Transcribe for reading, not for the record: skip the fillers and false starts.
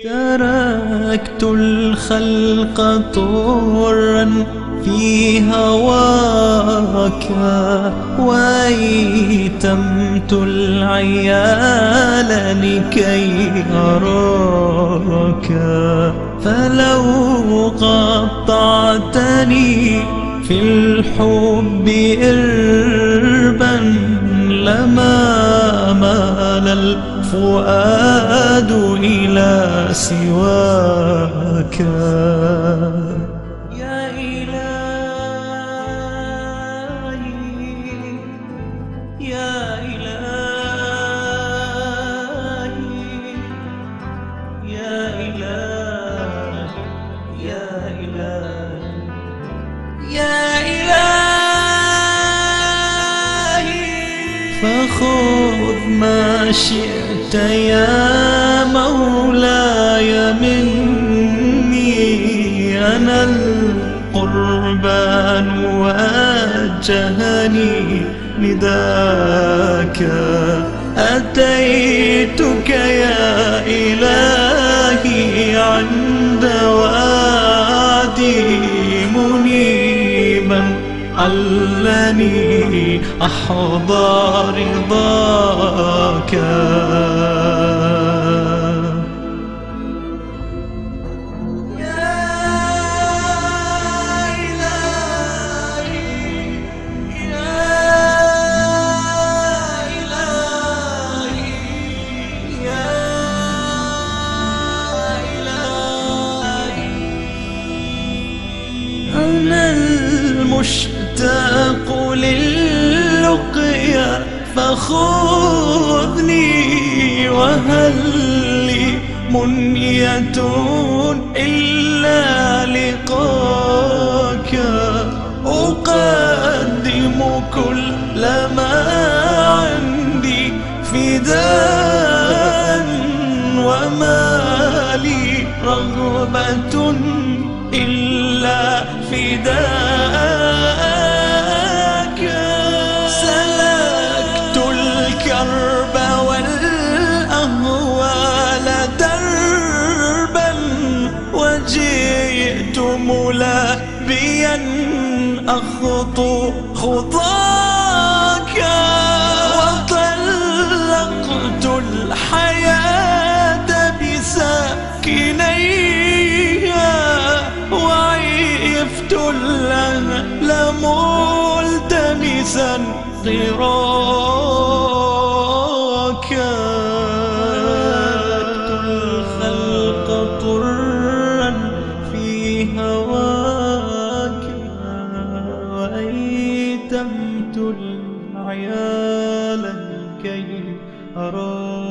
تركت الخلق طرا في هواك، وأيتمت العيال لكي أراك. فلو قطعتني في الحب إربا لما مال الفؤاد إلى سواك. يا إلهي يا إلهي يا إلهي يا إلهي يا إلهي، فخذ ما شئت يا مولاي مني. أنا القربان وجهني نداك. أتيتك يا إلهي عند وادي منيبا، علني أحظى رضاك. أنا المشتاق للقيا فخذني، وهل لي منية إلا لقاك. أقدم كل ما عندي فداء، وما لي رغبة إلا فداك. سلكت الكرب والأهوال دربا، وجئت ملبيا أخطو خطاك. وطلقت الحياة بساكنيها، وعفت الأهل ملتمسا قراك. تركت الخلق طرا في هواك، وأيتمت العيال كي أراك.